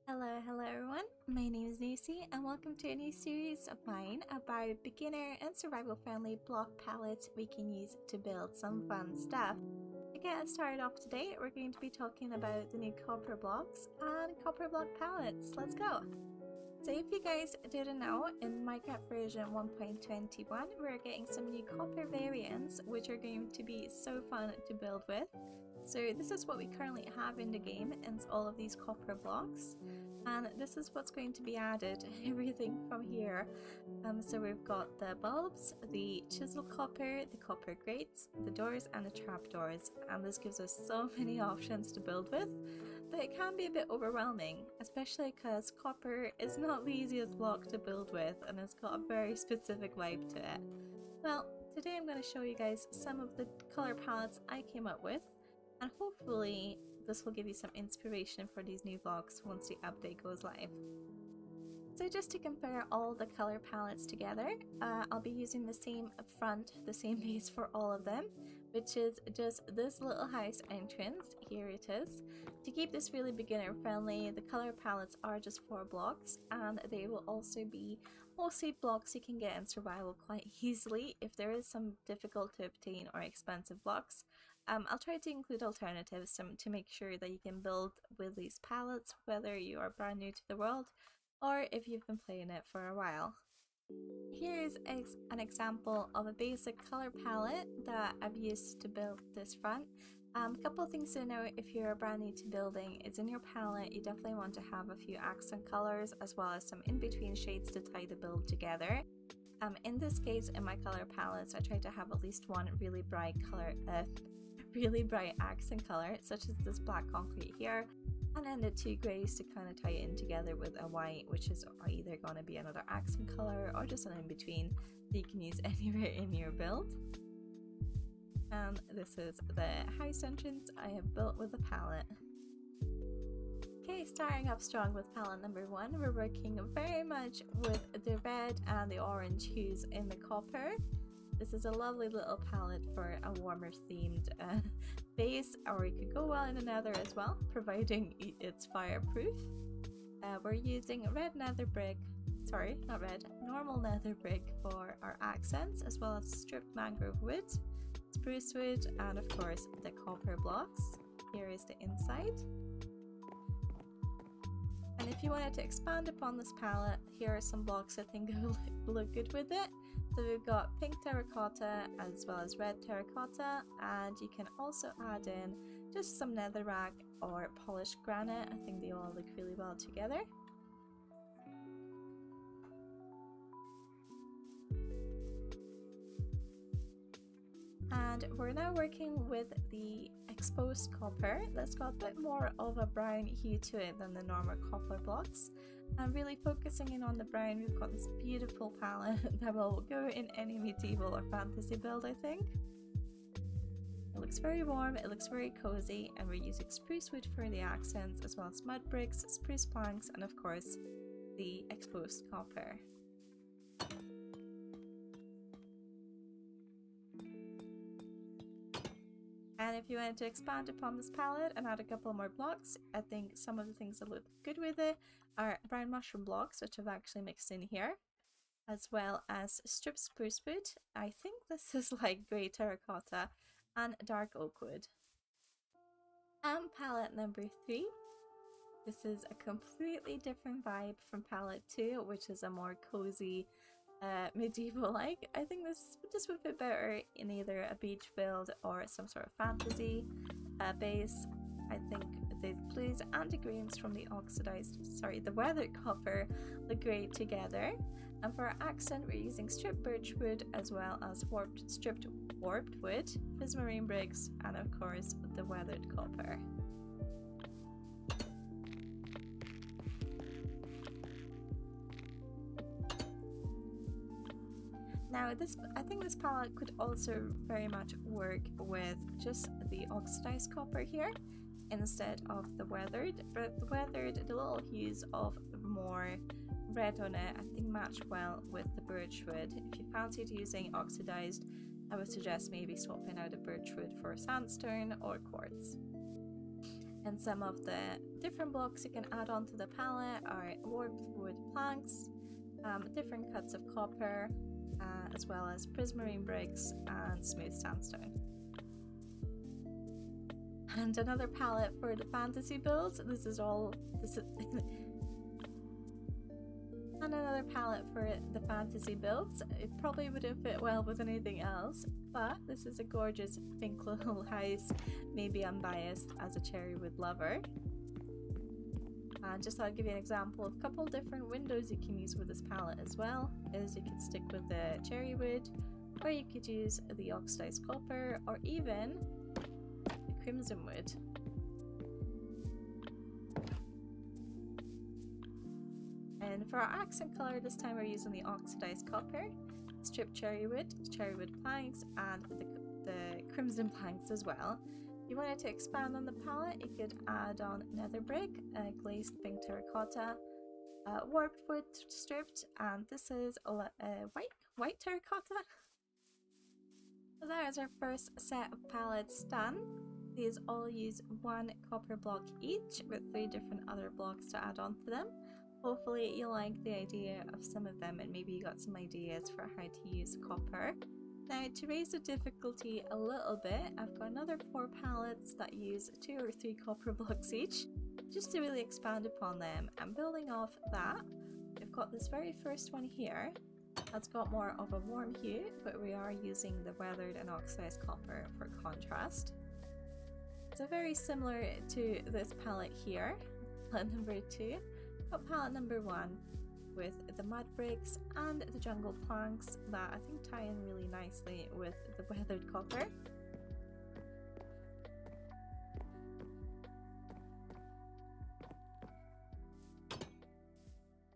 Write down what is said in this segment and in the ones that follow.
Hello everyone, my name is Lucy and welcome to a new series of mine about beginner and survival friendly block palettes we can use to build some fun stuff. To get us started off today, we're going to be talking about the new copper blocks and copper block palettes. Let's go! So if you guys didn't know, in Minecraft version 1.21 we're getting some new copper variants which are going to be so fun to build with. So this is what we currently have in the game, and it's all of these copper blocks, and this is what's going to be added, everything from here. So we've got the bulbs, the chisel copper, the copper grates, the doors and the trapdoors, and this gives us so many options to build with, but it can be a bit overwhelming, especially because copper is not the easiest block to build with and it's got a very specific vibe to it. Well, today I'm going to show you guys some of the color palettes I came up with, and hopefully this will give you some inspiration for these new blocks once the update goes live. So just to compare all the color palettes together, I'll be using the same front, the same base for all of them, which is just this little house entrance. Here it is. To keep this really beginner friendly, the color palettes are just 4 blocks, and they will also be mostly blocks you can get in survival quite easily if there is some difficult to obtain or expensive blocks. I'll try to include alternatives to make sure that you can build with these palettes whether you are brand new to the world or if you've been playing it for a while. Here is an example of a basic color palette that I've used to build this front. Couple things to know if you're brand new to building is in your palette you definitely want to have a few accent colors as well as some in-between shades to tie the build together. In this case, in my color palettes, I try to have at least one really bright color, really bright accent color, such as this black concrete here, and then the 2 grays to kind of tie it in together with a white, which is either going to be another accent color or just an in-between that you can use anywhere in your build. And this is the house entrance I have built with a palette. Okay, starting off strong with palette number 1, we're working very much with the red and the orange hues in the copper. This is a lovely little palette for a warmer themed base, or it could go well in the nether as well, providing it's fireproof. We're using red nether brick, sorry, not red, normal nether brick for our accents, as well as stripped mangrove wood, spruce wood, and of course the copper blocks. Here is the inside. And if you wanted to expand upon this palette, here are some blocks I think will look good with it. So we've got pink terracotta as well as red terracotta, and you can also add in just some netherrack or polished granite. I think they all look really well together. And we're now working with the exposed copper that's got a bit more of a brown hue to it than the normal copper blocks. And really focusing in on the brown, we've got this beautiful palette that will go in any medieval or fantasy build, I think. It looks very warm, it looks very cozy, and we're using spruce wood for the accents, as well as mud bricks, spruce planks, and of course the exposed copper. And if you wanted to expand upon this palette and add a couple more blocks, I think some of the things that look good with it are brown mushroom blocks, which I've actually mixed in here, as well as stripped spruce wood. I think this is like grey terracotta, and dark oak wood. And palette number 3. This is a completely different vibe from palette 2, which is a more cozy medieval-like. I think this would fit better in either a beach build or some sort of fantasy base. I think the blues and the greens from the the weathered copper look great together. And for our accent, we're using stripped birch wood as well as stripped warped wood, prismarine bricks, and of course the weathered copper. Now I think this palette could also very much work with just the oxidized copper here instead of the weathered, but the little hues of more red on it I think match well with the birch wood. If you fancied using oxidized, I would suggest maybe swapping out a birch wood for sandstone or quartz. And some of the different blocks you can add onto the palette are warped wood planks, different cuts of copper, as well as prismarine bricks and smooth sandstone. And another palette for the fantasy builds. And another palette for the fantasy builds. It probably wouldn't fit well with anything else, but this is a gorgeous pink little house. Maybe I'm biased as a cherrywood lover. And just thought I'd give you an example of a couple different windows you can use with this palette as well. Is you could stick with the cherrywood, or you could use the oxidized copper, or even the crimson wood. And for our accent color, this time we're using the oxidized copper, stripped cherrywood planks, and the crimson planks as well. If you wanted to expand on the palette, you could add on nether brick, glazed pink terracotta, warped wood stripped, and this is white terracotta. So that is our first set of palettes done. These all use one copper block each, with 3 different other blocks to add on to them. Hopefully you like the idea of some of them, and maybe you got some ideas for how to use copper. Now, to raise the difficulty a little bit, I've got another 4 palettes that use 2 or 3 copper blocks each, just to really expand upon them. And building off that, we've got this very first one here that's got more of a warm hue, but we are using the weathered and oxidized copper for contrast. So very similar to this palette here, palette number 2. Got palette number 1 with the mud bricks and the jungle planks that I think tie in really nicely with the weathered copper.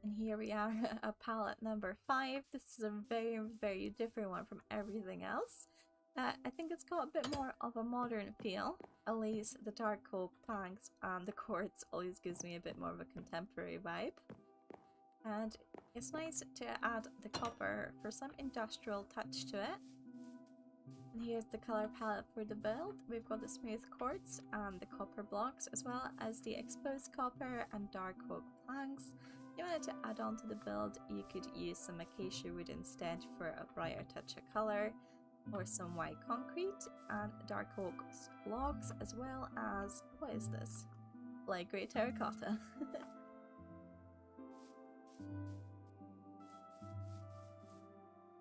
And here we are at palette number 5. This is a very different one from everything else. I think it's got a bit more of a modern feel. At least the dark oak planks and the quartz always gives me a bit more of a contemporary vibe. And it's nice to add the copper for some industrial touch to it. And here's the color palette for the build. We've got the smooth quartz and the copper blocks, as well as the exposed copper and dark oak planks. If you wanted to add on to the build, you could use some acacia wood instead for a brighter touch of color, or some white concrete and dark oak logs, as well as, what is this? Light grey terracotta.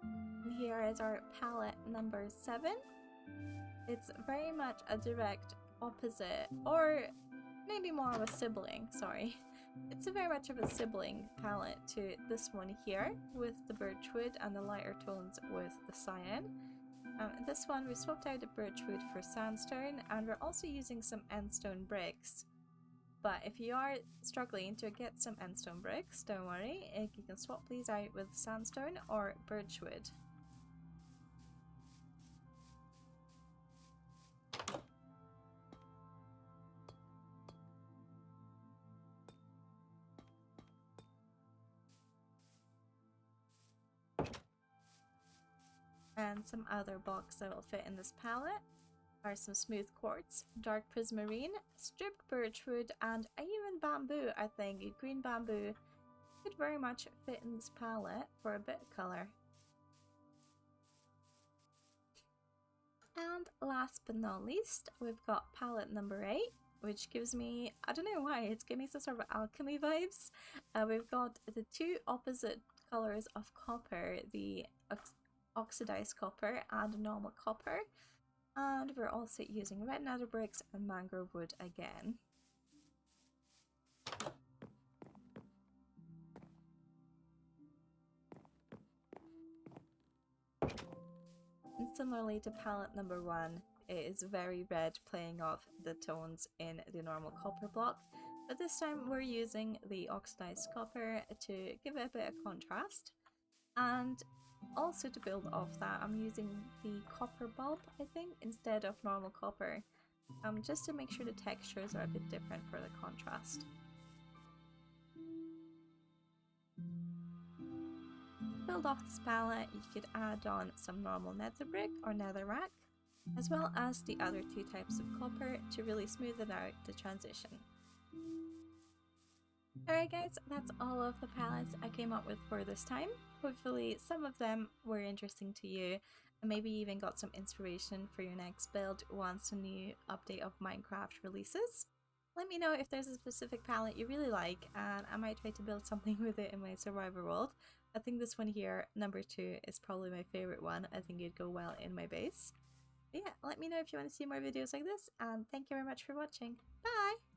And here is our palette number 7. It's very much a direct opposite, or maybe more of a sibling, sorry. It's a very much of a sibling palette to this one here, with the birchwood and the lighter tones with the cyan. This one we swapped out the birchwood for sandstone, and we're also using some endstone bricks. But if you are struggling to get some endstone bricks, don't worry, you can swap these out with sandstone or birchwood. And some other blocks that will fit in this palette are some smooth quartz, dark prismarine, stripped birchwood, and even bamboo. I think green bamboo could very much fit in this palette for a bit of color. And last but not least, we've got palette number 8, which gives me, I don't know why, it's giving me some sort of alchemy vibes. We've got the 2 opposite colors of copper, the oxidized copper and normal copper, and we're also using red nether bricks and mangrove wood again. And similarly to palette number 1, it is very red, playing off the tones in the normal copper block, but this time we're using the oxidized copper to give it a bit of contrast. And also to build off that, I'm using the copper bulb, I think, instead of normal copper, just to make sure the textures are a bit different for the contrast. To build off this palette, you could add on some normal nether brick or netherrack, as well as the other two types of copper to really smoothen out the transition. Alright guys, that's all of the palettes I came up with for this time. Hopefully some of them were interesting to you and maybe even got some inspiration for your next build once a new update of Minecraft releases. Let me know if there's a specific palette you really like and I might try to build something with it in my survivor world. I think this one here, number 2, is probably my favorite one. I think it'd go well in my base. But yeah, let me know if you want to see more videos like this, and thank you very much for watching. Bye!